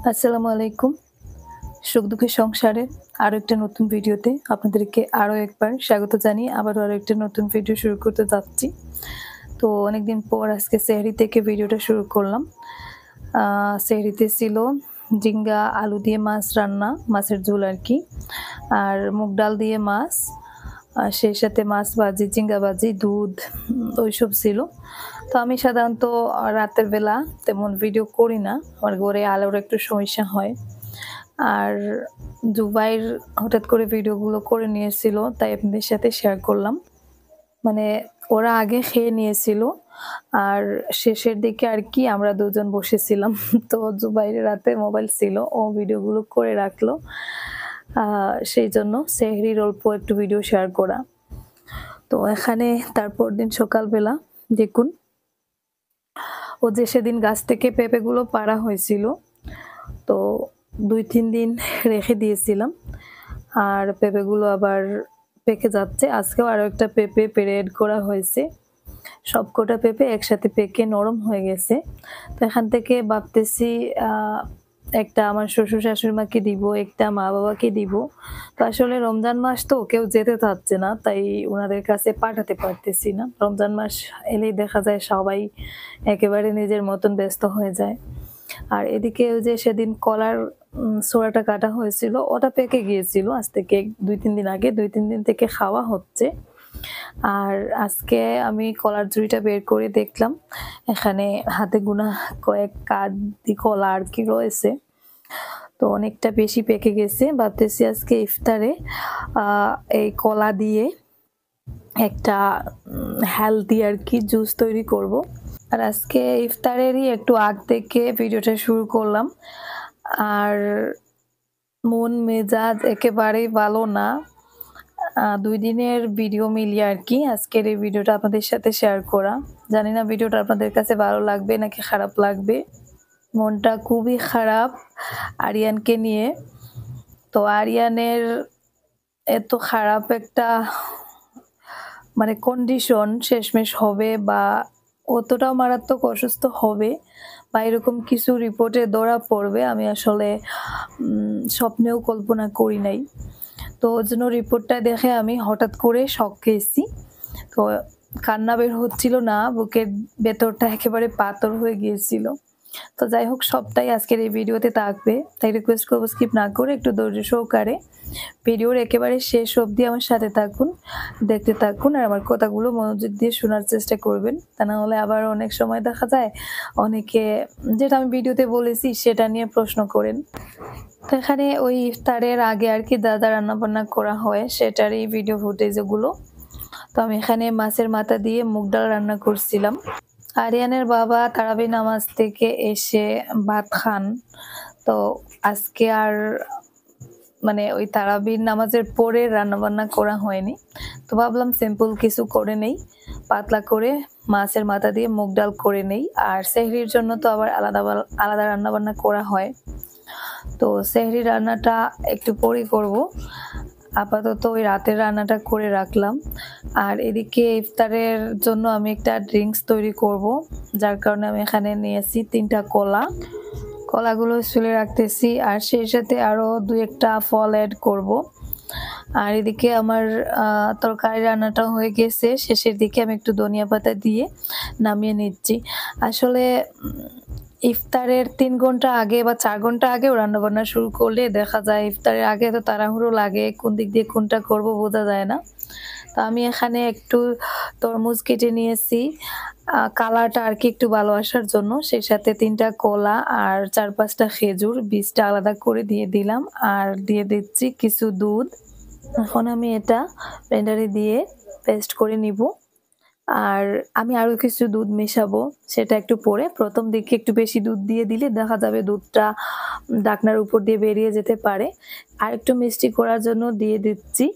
আসসালামু আলাইকুম। সুখ দুঃখের সংসারে আরো একটা নতুন ভিডিওতে আপনাদেরকে আরো একবার স্বাগত জানিয়ে আবারও আরো একটা নতুন ভিডিও শুরু করতে যাচ্ছি। তো অনেকদিন পর আজকে সেহরি থেকে ভিডিওটা শুরু করলাম। সেহরিতে ছিল ঝিঙ্গা আলু দিয়ে মাছ রান্না, মাছের ঝোল আরকি। আর মুগ ডাল দিয়ে মাছ। আর সেই সাথে মাছ ভাজি, ঝিঙ্গা ভাজি, দুধ ওইসব ছিল। তো আমি সাধারণত রাতের বেলা তেমন ভিডিও করি না। আমার ঘরে আলোর একটু সমস্যা হয়। আর জুবাইর হঠাৎ করে ভিডিওগুলো করে নিয়েছিল, তাই আপনাদের সাথে শেয়ার করলাম। মানে ওরা আগে খেয়ে নিয়েছিল। আর শেষের দিকে আরকি আমরা দুজন বসেছিলাম। তো জুবাইরের হাতে মোবাইল ছিল। ও ভিডিওগুলো করে রাখলো। সেইজন্য সেহরির অল্প একটু ভিডিও শেয়ার করা। তো এখানে তারপর দিন সকালবেলা দেখুন, ও যে সেদিন গাছ থেকে পেঁপেগুলো পাড়া হয়েছিল, তো ২-৩ দিন রেখে দিয়েছিলাম। আর পেঁপেগুলো আবার পেকে যাচ্ছে। আজকেও আরো একটা পেঁপে পেড়ে এড করা হয়েছে। সবকটা পেঁপে একসাথে পেকে নরম হয়ে গেছে। তো এখান থেকে ভাবতেছি একটা আমার শ্বশুর শাশুড়িমাকে দিব, একটা মা-বাবাকে দিব। তো আসলে রমজান মাস তো কেউ যেতে চাচ্ছে না, তাই উনাদের কাছে পাঠাতে পারতেছি না। রমজান মাস এলেই দেখা যায় সবাই একেবারে নিজের মতন ব্যস্ত হয়ে যায়। আর এদিকে ওই যে সেদিন কলার ছোড়াটা কাটা হয়েছিল, ওটা পেকে গিয়েছিল আজ থেকে ২-৩ দিন আগে। ২-৩ দিন থেকে খাওয়া হচ্ছে। আর আজকে আমি কলার ঝুড়িটা বের করে দেখলাম, এখানে হাতে গোনা কয়েক কাঁদি কলা আরকি রয়েছে। তো অনেকটা বেশি পেকে গেছে। ভাবতেছি আজকে ইফতারে এই কলা দিয়ে একটা হেলদি আরকি জুস তৈরি করব। আর আজকে ইফতারেরই একটু আগ থেকে ভিডিওটা শুরু করলাম। আর মন মেজাজ একেবারেই ভালো না। ২ দিনের ভিডিও মিলিয়ে আরকি আজকের এই ভিডিওটা আপনাদের সাথে শেয়ার করা। জানি না ভিডিওটা আপনাদের কাছে ভালো লাগবে নাকি খারাপ লাগবে। মনটা খুবই খারাপ আরিয়ানকে নিয়ে। তো আরিয়ানের এত খারাপ একটা মানে কন্ডিশন শেষমেশ হবে বা অতটাও মারাত্মক অসুস্থ হবে বা এরকম কিছু রিপোর্টে ধরা পড়বে আমি আসলে স্বপ্নেও কল্পনা করি নাই। তো ওর জন্য রিপোর্টটা দেখে আমি হঠাৎ করে শক খেয়েছি। তো কান্না বের হচ্ছিল না, বুকের ভেতরটা একেবারে পাথর হয়ে গিয়েছিল। তো যাই হোক, সবটাই আজকের এই ভিডিওতে থাকবে, তাই রিকোয়েস্ট করবো স্কিপ না করে একটু ধৈর্য সহকারে ভিডিওর একেবারে শেষ অবধি আমার সাথে থাকুন, দেখতে থাকুন আর আমার কথাগুলো মনোযোগ দিয়ে শোনার চেষ্টা করবেন। তা না হলে আবার অনেক সময় দেখা যায় অনেকে যেটা আমি ভিডিওতে বলেছি সেটা নিয়ে প্রশ্ন করেন। তো এখানে ওই ইফতারের আগে আরকি যা রান্নাবান্না করা হয় সেটারই ভিডিও ফুটেজ ওগুলো। তো আমি এখানে মাছের মাথা দিয়ে মুগ ডাল রান্না করছিলাম। আরিয়ানের বাবা তারাবি নামাজ থেকে এসে ভাত খান। তো আজকে আর মানে ওই তারাবির নামাজের পরে রান্নাবান্না করা হয়নি। তো ভাবলাম সিম্পল কিছু করে নেই, পাতলা করে মাছের মাথা দিয়ে মুগ ডাল করে নেই। আর সেহরির জন্য তো আবার আলাদা রান্নাবান্না করা হয়। তো সেহরি রান্নাটা একটু পরে করব। আপাতত ওই রাতের রান্নাটা করে রাখলাম। আর এদিকে ইফতারের জন্য আমি একটা ড্রিঙ্কস তৈরি করব, যার কারণে আমি এখানে নিয়েছি ৩টা কলা। কলাগুলো ছুলে রাখতেছি আর সেই সাথে আরো ২-১টা ফল অ্যাড করব। আর এদিকে আমার তরকারি রান্নাটা হয়ে গেছে, শেষের দিকে আমি একটু ধনিয়া পাতা দিয়ে নামিয়ে নিচ্ছি। আসলে ইফতারের ৩ ঘন্টা আগে বা ৪ ঘন্টা আগেও রান্নাবান্না শুরু করলে দেখা যায় ইফতারের আগে তো তাড়াহুড়ো লাগে, কোন দিক দিয়ে কোনটা করব বোঝা যায় না। তো আমি এখানে একটু তরমুজ কেটে নিয়েছি কালারটা আরকি একটু ভালো আসার জন্য। সেই সাথে ৩টা কলা আর ৪-৫টা খেজুর বীজটা আলাদা করে দিয়ে দিলাম আর দিয়ে দিচ্ছি কিছু দুধ। এখন আমি এটা ব্লেন্ডারে দিয়ে পেস্ট করে নিব। আর আমি আরো কিছু দুধ মেশাবো, সেটা একটু পরে। প্রথম দিকে একটু বেশি দুধ দিয়ে দিলে দেখা যাবে দুধটা ঢাকনার উপর দিয়ে বেরিয়ে যেতে পারে। আর একটু মিষ্টি করার জন্য দিয়ে দিচ্ছি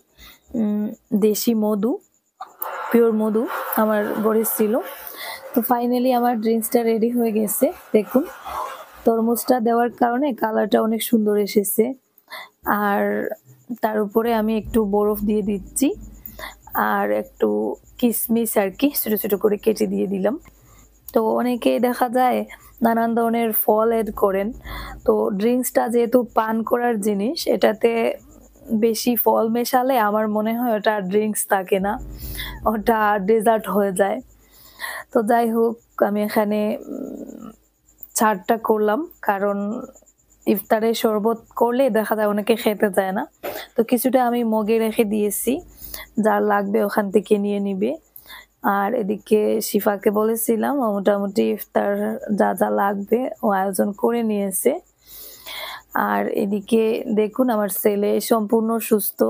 দেশি মধু, পিওর মধু আমার ঘরে ছিল। তো ফাইনালি আমার ড্রিঙ্কসটা রেডি হয়ে গেছে। দেখুন, তরমুজটা দেওয়ার কারণে কালারটা অনেক সুন্দর এসেছে। আর তার উপরে আমি একটু বরফ দিয়ে দিচ্ছি আর একটু কিশমিশ আরকি ছোট ছোট করে কেটে দিয়ে দিলাম। তো অনেকেই দেখা যায় নানান ধরনের ফল এড করেন। তো ড্রিঙ্কসটা যেহেতু পান করার জিনিস, এটাতে বেশি ফল মেশালে আমার মনে হয় ওটা ড্রিঙ্কস থাকে না, ওটা ডেজার্ট হয়ে যায়। তো যাই হোক, আমি এখানে ছাড়টা করলাম, কারণ ইফতারে শরবত করলে দেখা যায় অনেকে খেতে চায় না। তো কিছুটা আমি মগে রেখে দিয়েছি, যার লাগবে ওখান থেকে নিয়ে নিবে। আর এদিকে শিফাকে বলেছিলাম ও মোটামুটি ইফতার যা যা লাগবে ও আয়োজন করে নিয়েছে। আর এদিকে দেখুন আমার ছেলে সম্পূর্ণ সুস্থ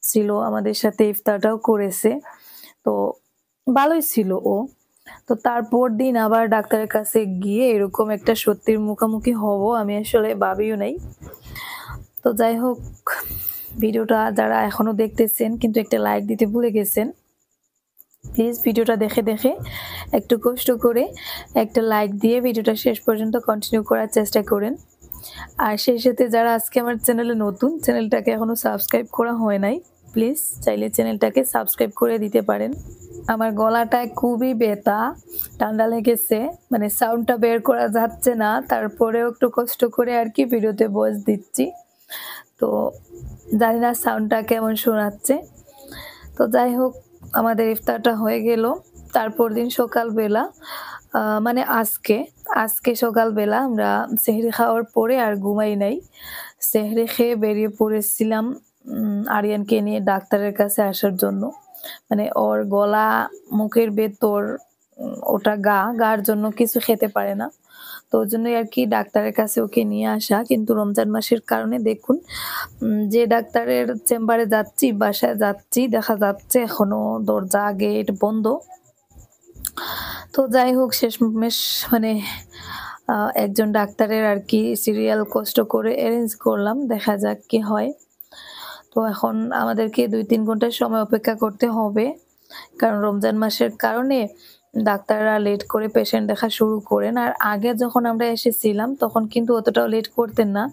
ছিল, আমাদের সাথে ইফতারটাও করেছে, তো ভালোই ছিল ও। তো তারপর দিন আবার ডাক্তারের কাছে গিয়ে এরকম একটা সত্যির মুখোমুখি হব আমি আসলে ভাবিও নাই। তো যাই হোক, ভিডিওটা যারা এখনো দেখতেছেন কিন্তু একটা লাইক দিতে ভুলে গেছেন, প্লিজ ভিডিওটা দেখে দেখে একটু কষ্ট করে একটা লাইক দিয়ে ভিডিওটা শেষ পর্যন্ত কন্টিনিউ করার চেষ্টা করেন। আর সেই সাথে যারা আজকে আমার চ্যানেলে নতুন, চ্যানেলটাকে এখনো সাবস্ক্রাইব করা হয় নাই, প্লিজ চাইলে চ্যানেলটাকে সাবস্ক্রাইব করে দিতে পারেন। আমার গলাটায় খুবই ব্যথা, ঠান্ডা লেগেছে, মানে সাউন্ডটা বের করা যাচ্ছে না, তারপরেও একটু কষ্ট করে আর কি ভিডিওতে ভয়েস দিচ্ছি। তো জানি না সাউন্ডটা কেমন শোনাচ্ছে। তো যাই হোক, আমাদের ইফতারটা হয়ে গেল। তারপর দিন সকালবেলা মানে আজকে সকালবেলা আমরা সেহরি খাওয়ার পরে আর ঘুমাই নাই। সেহরি খেয়ে বেরিয়ে পড়েছিলাম আরিয়ানকে নিয়ে ডাক্তারের কাছে আসার জন্য। মানে ওর গলা, মুখের ভেতর, ওটা গার জন্য কিছু খেতে পারে না। তো ওই জন্যই আর কি ডাক্তারের কাছে ওকে নিয়ে আসা। কিন্তু রমজান মাসের কারণে দেখুন, যে ডাক্তারের চেম্বারে যাচ্ছি, বাসায় যাচ্ছি, দেখা যাচ্ছে এখনো দরজা গেট বন্ধ। তো যাই হোক, শেষমেশ মানে একজন ডাক্তারের আর কি সিরিয়াল কষ্ট করে অ্যারেঞ্জ করলাম, দেখা যাক কি হয়। তো এখন আমাদেরকে 2-3 ঘন্টা সময় অপেক্ষা করতে হবে, কারণ রমজান মাসের কারণে ডাক্তাররা লেট করে পেশেন্ট দেখা শুরু করেন। আর আগে যখন আমরা এসেছিলাম তখন কিন্তু অতটাও লেট করতেন না।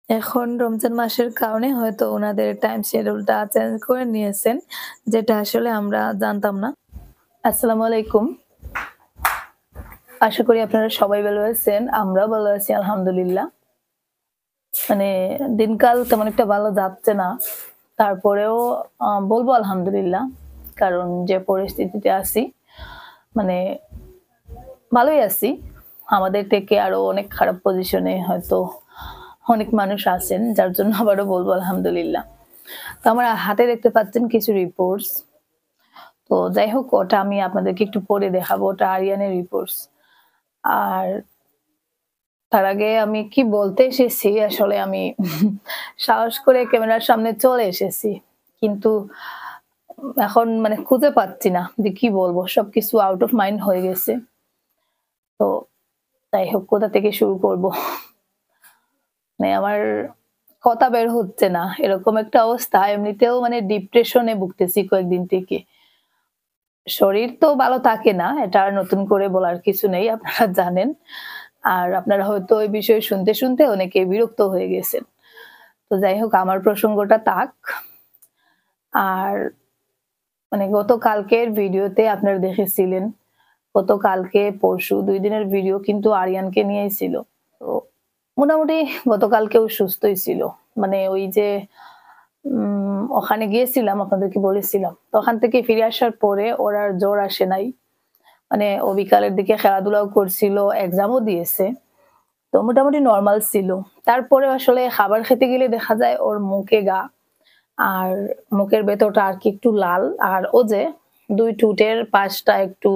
এখন রমজান মাসের কারণে হয়তো ওনাদের টাইম শিডিউলটা চেঞ্জ করে নিয়েছেন, যেটা আসলে আমরা জানতাম না। আসসালামু আলাইকুম, আশা করি আপনারা সবাই ভালো আছেন, আমরাও ভালো আছি আলহামদুলিল্লাহ। মানে দিনকাল তেমন একটা ভালো যাচ্ছে না, তারপরেও বলবো আলহামদুলিল্লাহ, কারণ যে পরিস্থিতিতে আছি মানে ভালোই আছি। আমাদের থেকে আরো অনেক খারাপ পজিশনে হয়তো অনেক মানুষ আছেন, যার জন্য আবারও বলবো আলহামদুলিল্লাহ। তো আমার হাতে দেখতে পাচ্ছেন কিছু রিপোর্টস। তো যাই হোক, ওটা আমি আপনাদেরকে একটু পরে দেখাবো, ওটা আরিয়ানের রিপোর্টস। আর তার আগে আমি কি বলতে এসেছি আসলে, আমি সাহস করে ক্যামেরার সামনে চলে এসেছি, কিন্তু এখন মানে খুঁজে পাচ্ছি না যে কি বলবো, সবকিছু আউট অফ মাইন্ড হয়ে গেছে। তো যাই হোক, কোথা থেকে শুরু করব, মানে আমার কথা বের হচ্ছে না, এরকম একটা অবস্থা। এমনিতেও মানে ডিপ্রেশনে ভুগতেছি কয়েকদিন থেকে। শরীর তো ভালো থাকে না, এটা আর নতুন করে বলার কিছু নেই, আপনারা জানেন। আর আপনারা হয়তো এই বিষয়ে শুনতে শুনতে অনেকে বিরক্ত হয়ে গেছেন। তো যাই হোক, আমার প্রসঙ্গটা থাক। আর মানে গতকালকের ভিডিওতে আপনারা দেখেছিলেন, গতকালকে পরশু 2 দিনের ভিডিও কিন্তু আরিয়ানকে নিয়েই ছিল। তো মোটামুটি গতকালকেও সুস্থই ছিল। মানে ওই যে ওখানে গিয়েছিলাম, আপনাদেরকে বলেছিলাম। তো ওখান থেকে ফিরে আসার পরে ওর আর জ্বর আসে নাই। মানে ও বিকালের দিকে খেলাধুলাও করছিল, এক্সামও দিয়েছে। তো মোটামুটি নরমাল ছিল। তারপরে আসলে খাবার খেতে গেলে দেখা যায় ওর মুখে ঘা, আর মুখের ভেতরটা আর কি একটু লাল, আর ও যে 2 ঠোঁটের পাশটা একটু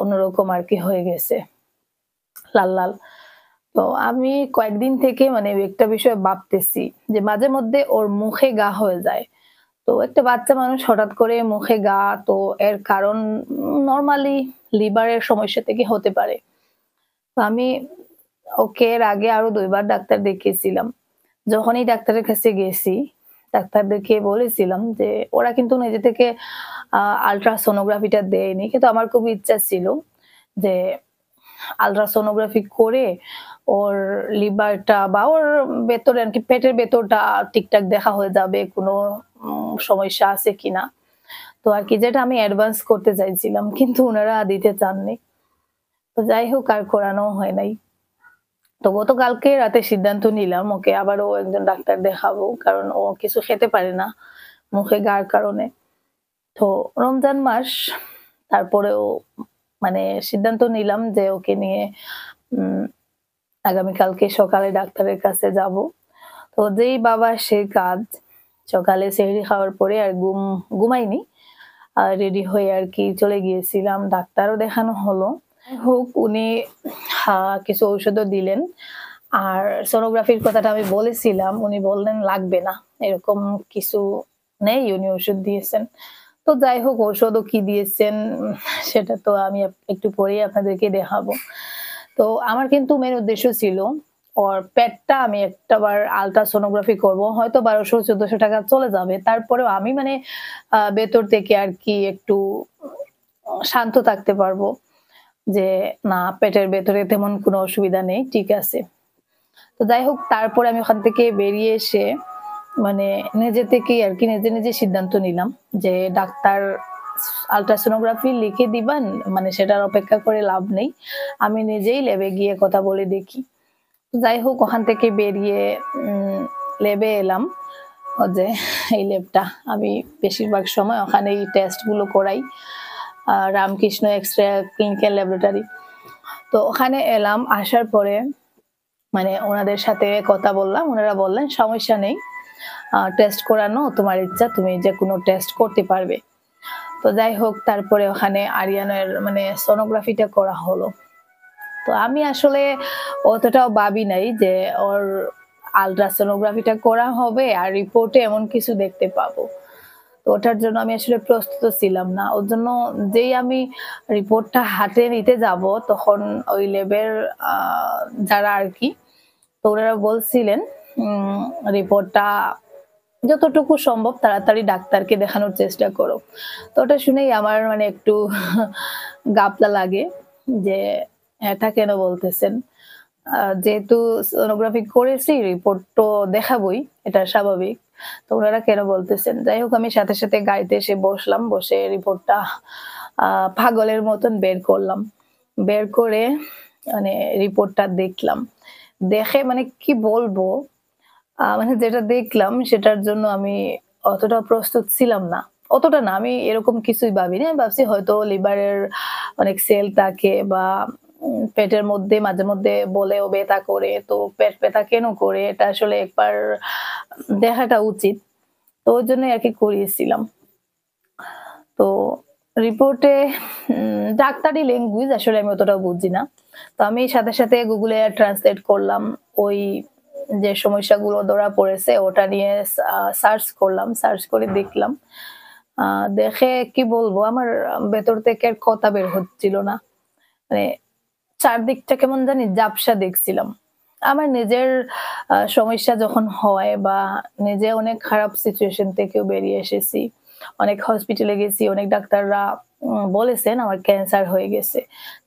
অন্যরকম আর কি হয়ে গেছে, লাল লাল। তো আমি কয়েকদিন থেকে মানে একটা বিষয় ভাবতেছি যে মাঝে মধ্যে ওর মুখে ঘা হয়ে যায়। তো একটা বাচ্চা মানুষ হঠাৎ করে মুখে ঘা, তো এর কারণ নরমালি লিভারের সমস্যা থেকে হতে পারে। তো আমি ওকে এর আগে আরো 2 বার ডাক্তার দেখিয়েছিলাম। যখনই ডাক্তারের কাছে গেছি, ডাক্তারদেরকে বলেছিলাম যে ওরা কিন্তু নিজে থেকে আল্ট্রাসোনোগ্রাফিটা দেয়নি। কিন্তু আমার খুব ইচ্ছা ছিল যে আল্ট্রাসোনোগ্রাফি করে ওর লিভারটা বা ওর ভেতরে আর কি পেটের ভেতরটা ঠিকঠাক দেখা হয়ে যাবে, কোনো সমস্যা আছে কিনা। তো আর কি যেটা আমি অ্যাডভান্স করতে চাইছিলাম, কিন্তু উনারা দিতে চাননি। তো তো যাই হোক আর করানো হয় নাই। তো গতকালকে রাতে সিদ্ধান্ত নিলাম ওকে আবারও একজন ডাক্তার দেখাবো। কারণ ও কিছু খেতে পারে না মুখে ঘার কারণে। তো রমজান মাস তারপরেও মানে সিদ্ধান্ত নিলাম যে ওকে নিয়ে উম আগামীকালকে সকালে ডাক্তারের কাছে যাব। তো যেই বাবা সেই কাজ। সকালে সেহরি খাওয়ার পরে আর ঘুমাইনি। রেডি হয়ে আরকি চলে গিয়েছিলাম। ডাক্তারও দেখানো হলো। যাই হোক উনি কিছু ঔষধও দিলেন। আর সোনোগ্রাফির কথাটা আমি বলেছিলাম। উনি বললেন লাগবে না। এরকম কিছু নেই উনি ওষুধ দিয়েছেন। তো যাই হোক ঔষধও কি দিয়েছেন সেটা তো আমি একটু পরেই আপনাদেরকে দেখাবো। তো আমার কিন্তু মেইন উদ্দেশ্য ছিল ওর পেটটা আমি একটাবার আল্ট্রাসোনোগ্রাফি করব। হয়তো ১২০০-১৪০০ টাকা চলে যাবে। তারপরেও আমি মানে ভেতর থেকে আরকি একটু শান্ত থাকতে পারবো। যে না পেটের ভেতরে তেমন কোনো অসুবিধা নেই। ঠিক আছে। তো যাই হোক তারপরে আমি ওখান থেকে বেরিয়ে এসে মানে নিজে থেকেই আরকি নিজে সিদ্ধান্ত নিলাম যে ডাক্তার আল্ট্রাসোনোগ্রাফি লিখে দিবেন মানে সেটার অপেক্ষা করে লাভ নেই। আমি নিজেই ল্যাবে গিয়ে কথা বলে দেখি। যাই হোক ওখান থেকে বেরিয়ে ল্যাবে এলাম। যে এই ল্যাবটা আমি বেশিরভাগ সময় ওখানেই টেস্ট গুলো করাই। Ramakrishna X-ray clinical laboratory. তো ওখানে এলাম আসার পরে মানে ওনাদের সাথে কথা বললাম। উনারা বললেন সমস্যা নেই। টেস্ট করানো তোমার ইচ্ছা তুমি যেকোনো টেস্ট করতে পারবে। তো যাই হোক তারপরে ওখানে আরিয়ানের মানে সোনোগ্রাফিটা করা হলো। তো আমি আসলে অতটাও ভাবি নাই যে ওর আল্ট্রাসোনোগ্রাফিটা করা হবে আর রিপোর্টে এমন কিছু দেখতে পাবো। তো ওটার জন্য আমি আসলে প্রস্তুত ছিলাম না। ওর জন্য যেই আমি রিপোর্টটা হাতে নিতে যাব তখন ওই ল্যাবের যারা আরকি তো ওনারা বলছিলেন রিপোর্টটা যতটুকু সম্ভব তাড়াতাড়ি ডাক্তারকে দেখানোর চেষ্টা করো। তো ওটা শুনেই আমার মানে একটু গাবলা লাগে যে এটা কেন বলতেছেন? যেহেতু সোনোগ্রাফি করেছি রিপোর্ট তো দেখাবোই, এটা স্বাভাবিক। তো ওনারা কেন বলতেছেন? যাই হোক আমি সাথে গাড়িতে এসে বসলাম। বসে রিপোর্টটা পাগলের মতন বের করলাম। বের করে মানে রিপোর্টটা দেখলাম। দেখে মানে কি বলবো? মানে যেটা দেখলাম সেটার জন্য আমি অতটা প্রস্তুত ছিলাম না। অতটা না আমি এরকম কিছুই ভাবিনি। আমি ভাবছি হয়তো লিভারের অনেক সেল থাকে বা পেটের মধ্যে মাঝে মধ্যে বলেও ব্যথা করে। তো পেট ব্যথা কেন করে এটা আসলে একবার দেখাটা উচিত। তো ওইজন্যই আরকি করিয়েছিলাম। তো রিপোর্টে ডাক্তারি ল্যাঙ্গুয়েজ আসলে আমি অতটাও বুঝি না। তো আমি সাথে Google এ ট্রান্সলেট করলাম। ওই যে সমস্যাগুলো ধরা পড়েছে ওটা নিয়ে সার্চ করলাম। সার্চ করে দেখলাম। দেখে কি বলবো আমার ভেতর থেকে আর কথা বের হচ্ছিল না। মানে চারদিকটা কেমন জানি ঝাপসা দেখছিলাম। আমার নিজের সমস্যা যখন হয় বা নিজে অনেক খারাপ সিচুয়েশন থেকেও বেরিয়ে এসেছি। অনেক হসপিটালে গেছি, অনেক ডাক্তাররা বলেছেন আমার ক্যান্সার হয়ে গেছে।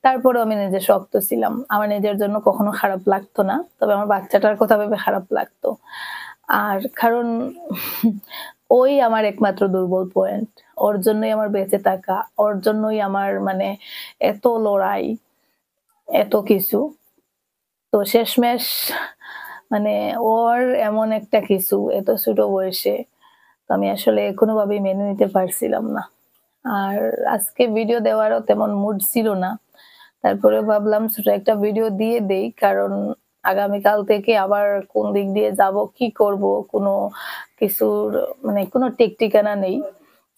তারপরেও আমি নিজে শক্ত ছিলাম। আমার নিজের জন্য কখনো খারাপ লাগতো না। তবে আমার বাচ্চাটার কথা ভেবে খারাপ লাগতো। আর কারণ ওই আমার একমাত্র দুর্বল পয়েন্ট। ওর জন্যই আমার বেঁচে থাকা। ওর জন্যই আমার মানে এত লড়াই, এত কিছু। তো শেষমেশ মানে ওর এমন একটা কিছু এত ছোট বয়সে আমি আসলে কোনোভাবেই মেনে নিতে পারছিলাম না। আর আজকে ভিডিও দেওয়ারও তেমন মুড ছিল না। তারপরেও ভাবলাম ছোট একটা ভিডিও দিয়ে দেই। কারণ আগামীকাল থেকে আবার কোন দিক দিয়ে যাব, কি করব কোনো কিছুর মানে কোনো ঠিক ঠিকানা নেই।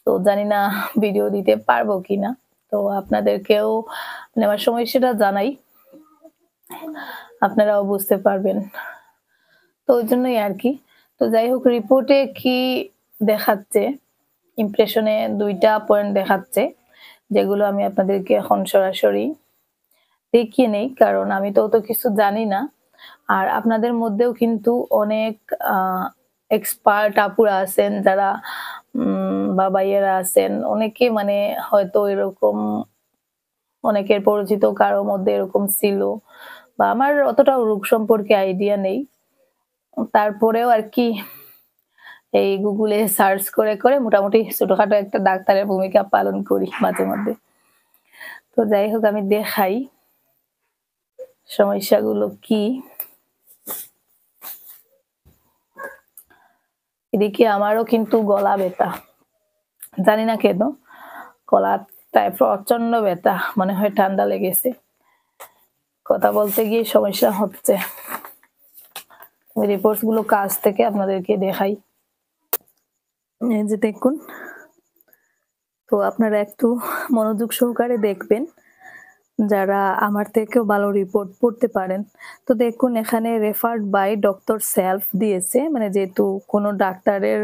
তো জানি না ভিডিও দিতে পারবো কিনা। তো আপনাদেরকেও মানে আমার সমস্যাটা জানাই। আপনারাও বুঝতে পারবেন। তো ওইজন্যই আরকি। তো যাই হোক রিপোর্টে কি দেখাচ্ছে, ইমপ্রেশনে ২ টা পয়েন্ট দেখাচ্ছে। যেগুলো আমি আপনাদেরকে এখন সরাসরি দেখিয়ে নেই। কারণ আমি তো অত কিছু জানি না। আর আপনাদের মধ্যেও কিন্তু অনেক আ এক্সপার্ট আপুরা আছেন যারা বা ভাইয়েরা আছেন। অনেকে মানে হয়তো এরকম অনেকের পরিচিত কারো মধ্যে এরকম ছিল। বা আমার অতটাও রোগ সম্পর্কে আইডিয়া নেই। তারপরেও আরকি এই Google এ সার্চ করে মোটামুটি ছোটখাটো একটা ডাক্তারের ভূমিকা পালন করি মাঝে মধ্যে। তো যাই হোক আমি দেখাই। সমস্যাগুলো কি। এদিকে আমারও কিন্তু গলা ব্যথা, জানি না কেন গলাটায় প্রচন্ড ব্যথা, মনে হয় ঠান্ডা লেগেছে। কথা বলতে গিয়ে সমস্যা হচ্ছে। আমি রিপোর্টস গুলো কাছ থেকে আপনাদেরকে দেখাই। এই যে দেখুন, তো আপনারা একটু মনোযোগ সহকারে দেখবেন যারা আমার থেকেও ভালো রিপোর্ট পড়তে পারেন। তো দেখুন এখানে রেফার্ড বাই ডক্টর সেলফ দিয়েছে, মানে যেহেতু কোনো ডাক্তারের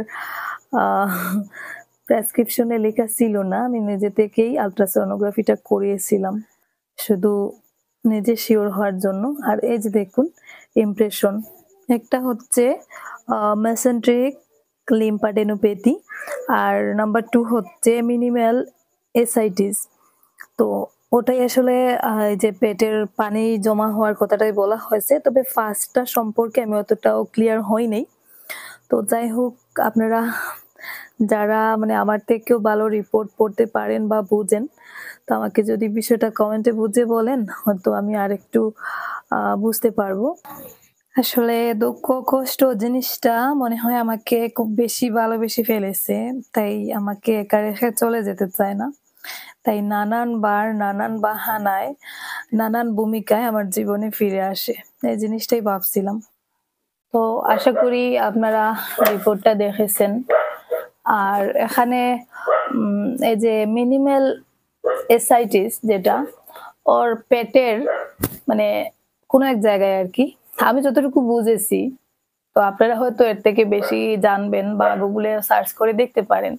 প্রেসক্রিপশনে লেখা ছিল না, আমি নিজে থেকেই আলট্রাসোনোগ্রাফিটা করিয়েছিলাম শুধু নিজে শিওর হওয়ার জন্য। আর এই যে দেখুন ইমপ্রেশন, একটা হচ্ছে মেসেন্ট্রিক লিম্ফাডেনোপ্যাথি, আর নাম্বার 2 হচ্ছে মিনিমাল এসাইটিস। তো ওটাই আসলে যে পেটের পানি জমা হওয়ার কথাটাই বলা হয়েছে, তবে ফার্স্টটা সম্পর্কে আমি অতটাও ক্লিয়ার হই নাই। তো যাই হোক, আপনারা যারা মানে আমার থেকেও ভালো রিপোর্ট পড়তে পারেন বা বুঝেন, তো আমাকে যদি বিষয়টা কমেন্টে বুঝে বলেন, হয়তো আমি আরেকটু বুঝতে পারবো। আসলে দুঃখ কষ্ট জিনিসটা মনে হয় আমাকে খুব বেশি ভালোবেসে ফেলেছে, তাই আমাকে একা রেখে চলে যেতে চায় না। তাই নানানবার নানান বাহানায় নানান ভূমিকায় আমার জীবনে ফিরে আসে। এই জিনিসটাই ভাবছিলাম। তো আশা করি আপনারা রিপোর্টটা দেখেছেন। আর এখানে এই যে মিনিমাল এসাইটিস, যেটা ওর পেটের মানে কোনো এক জায়গায় আর কি, আমি যতটুকু বুঝেছি, তো আপনারা হয়তো এর থেকে বেশি জানবেন বা গুগলে সার্চ করে দেখতে পারেন।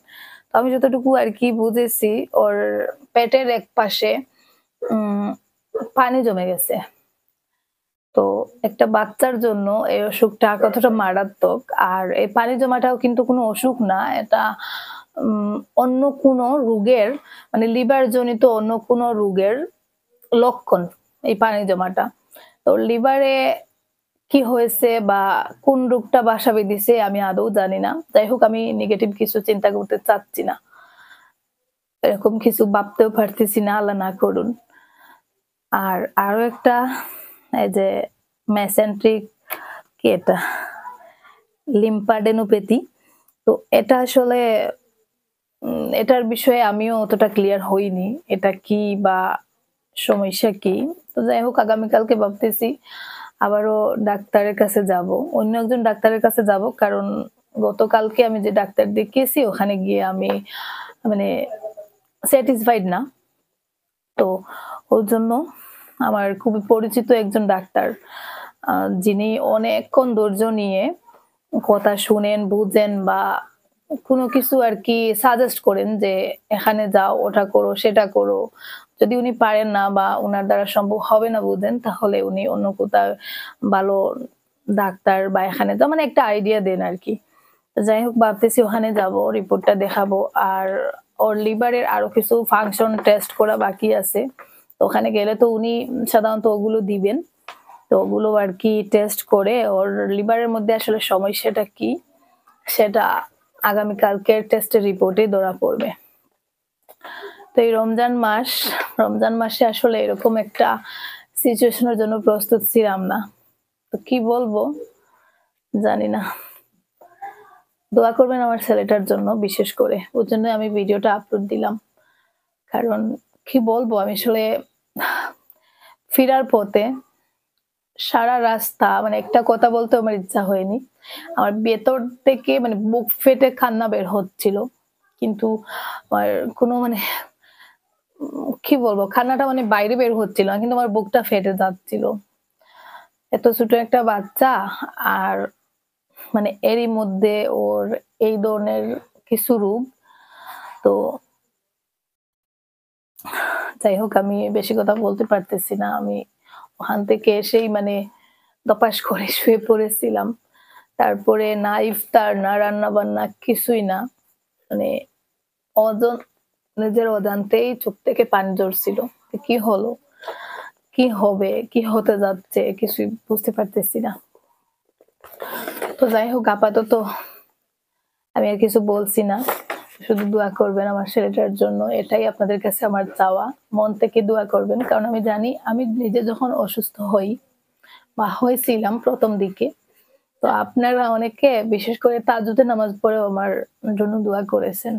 তো আমি যতটুকু আর কি বুঝেছি, ওর পেটের এক পাশে পানি জমে গেছে। তো একটা বাচ্চার জন্য এই অসুখটা কতটা মারাত্মক, আর এই পানি জমাটাও কিন্তু কোনো অসুখ না, এটা অন্য কোনো রোগের মানে লিভার জনিত অন্য কোনো রোগের লক্ষণ এই পানি জমাটা। তো লিভারে কি হয়েছে বা কোন রোগটা বাসা বেঁধেছে আমি আদৌ জানি না। যাই হোক, আমি নেগেটিভ কিছু চিন্তা করতে চাচ্ছি না, এরকম কিছু ভাবতেও পারতেছি না, আল্লাহ না করুন। আর আরো একটা, এই যে মেসেন্ট্রিক কি এটা লিম্ফাডেনোপ্যাথি, তো এটা আসলে এটার বিষয়ে আমিও অতটা ক্লিয়ার হইনি, এটা কি বা সমস্যা কি। তো যাই হোক, আগামীকালকে ভাবতেছি আবারও ডাক্তারের কাছে যাব, অন্য একজন ডাক্তারের কাছে যাব, কারণ গতকালকে আমি যে ডাক্তার দেখিয়েছি ওখানে গিয়ে আমি মানে স্যাটিসফাইড না। তো ওর জন্য আমার খুবই পরিচিত একজন ডাক্তার, যিনি অনেকক্ষণ ধৈর্য নিয়ে কথা শুনেন, বুঝেন বা কোনো কিছু আর কি সাজেস্ট করেন যে এখানে যাও, ওটা করো, সেটা করো। যদি উনি পারেন না বা উনার দ্বারা সম্ভব হবে না বুঝেন, তাহলে উনি অন্য কোথাও ভালো ডাক্তার বা এখানে যাও, মানে একটা আইডিয়া দেন আর কি। যাই হোক, ভাবতেছি ওখানে যাব, রিপোর্টটা দেখাবো। আর ওর লিভারের আরো কিছু ফাংশন টেস্ট করা বাকি আছে, তো ওখানে গেলে তো উনি সাধারণত ওগুলো দিবেন। তো ওগুলো আর কি টেস্ট করে ওর লিভারের মধ্যে আসলে সমস্যাটা কি সেটা আগামীকালকের টেস্টের রিপোর্টে ধরা পড়বে। তো এই রমজান মাসে আসলে এরকম একটা সিচুয়েশনের জন্য প্রস্তুত ছিলাম না। তো কি বলবো জানি না। দোয়া করবেন আমার ছেলেটার জন্য বিশেষ করে, ওর জন্য আমি ভিডিওটা আপলোড দিলাম। কারণ কি বলবো, আমি আসলে ফিরার পথে সারা রাস্তা মানে একটা কথা বলতে আমার ইচ্ছা হয়নি। আমার ভেতর থেকে মানে বুক ফেটে কান্না বের হচ্ছিল। কিন্তু আমার কোনো মানে কি বলবো, কান্নাটা মানে বাইরে বের হচ্ছিল না, কিন্তু আমার বুকটা ফেটে যাচ্ছিল। এত ছোট একটা বাচ্চা, আর মানে এরই মধ্যে ওর এই ধরনের কিছু রোগ। তো যাই হোক, আমি বেশি কথা বলতে পারতেছি না। আমি ওখান থেকে এসেই মানে ধপাস করে শুয়ে পড়েছিলাম। তারপরে না ইফতার, না রান্না-বান্না, কিছুই না। মানে অজন নিজের অজান্তেই চোখ থেকে পানি ঝরছিল। কি হলো? কি হবে? কি হতে যাচ্ছে? কিছুই বুঝতে পারতেছি না। তো যাই হোক, আপাতত আমি আর কিছু বলছি না। শুধু দোয়া করবেন আমার ছেলেটার জন্য, এটাই আপনাদের কাছে আমার চাওয়া। মন থেকে দোয়া করবেন, কারণ আমি জানি আমি নিজে যখন অসুস্থ হই বা হয়েছিলাম প্রথম দিকে, তো আপনারা অনেকে বিশেষ করে তাহাজ্জুদের নামাজ পড়েও আমার জন্য দোয়া করেছেন।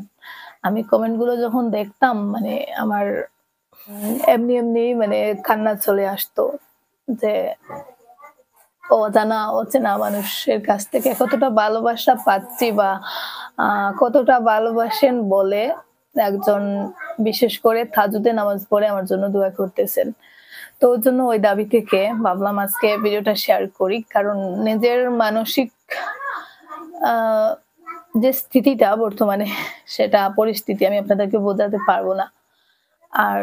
আমি কমেন্ট গুলো যখন দেখতাম মানে আমার এমনি মানে কান্না চলে আসতো যে অচেনা মানুষের কাছ থেকে কতটা ভালোবাসা পাচ্ছি, বা কতটা ভালোবাসেন বলে একজন বিশেষ করে তাহাজ্জুদের নামাজ পড়ে আমার জন্য দোয়া করতেছেন। তো ওর জন্য ওই দাবি থেকে ভাবলাম আজকে ভিডিওটা শেয়ার করি। কারণ নিজের মানসিক আ যে স্থিতিটা বর্তমানে, সেটা পরিস্থিতি আমি আপনাদেরকে বোঝাতে পারবো না। আর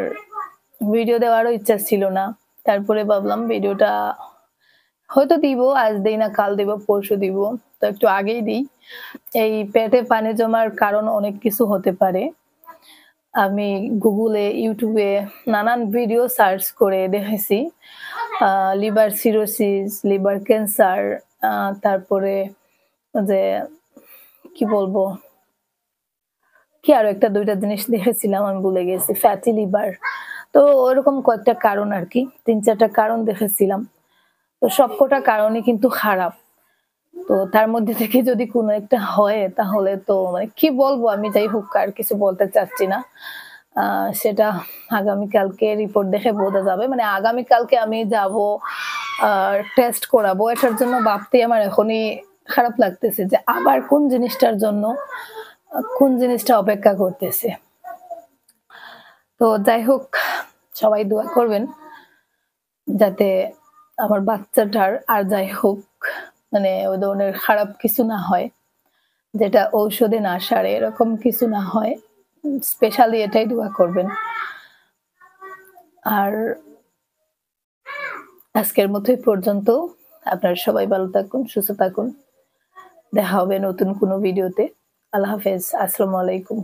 ভিডিও দেওয়ারও ইচ্ছা ছিল না। তারপরে ভাবলাম ভিডিওটা হয়তো দিব, আজ দেই না, কাল দিব, পরশু দিব। তো একটু আগেই দিই। এই পেটে পানি জমার কারণ অনেক কিছু হতে পারে। আমি গুগলে, ইউটিউবে নানান ভিডিও সার্চ করে দেখেছি। লিভার সিরোসিস, লিভার ক্যান্সার, তারপরে যে কি বলবো? কি আরো একটা ২ টা জিনিস দেখেছিলাম আমি ভুলে গেছি। Fatty liver. তো ওরকম কয়েকটা কারণ আরকি। ৩-৪ টা কারণ দেখেছিলাম। তো সবকটা কারণই কিন্তু খারাপ। তো তার মধ্যে থেকে যদি কোনো একটা হয় তাহলে তো মানে কি বলবো আমি, যাই হোক আর কিছু বলতে চাচ্ছি না। সেটা আগামীকালকে রিপোর্ট দেখে বোঝা যাবে। মানে আগামীকালকে আমি যাবো আ টেস্ট করাবো। এটার জন্য ভাবতেই আমার এখনই খারাপ লাগতেছে যে আবার কোন জিনিসটার জন্য কোন জিনিসটা অপেক্ষা করতেছে। তো যাই হোক, সবাই দোয়া করবেন যাতে আমার বাচ্চাটার আর যাই হোক মানে ওই ধরনের খারাপ কিছু না হয়, যেটা ঔষধে না সারে এরকম কিছু না হয়। স্পেশালি এটাই দোয়া করবেন। আর আজকের মতো এই পর্যন্ত। আপনারা সবাই ভালো থাকুন, সুস্থ থাকুন। দেখা হবে নতুন কোনো ভিডিওতে। আল্লাহ হাফেজ। আসসালামু আলাইকুম।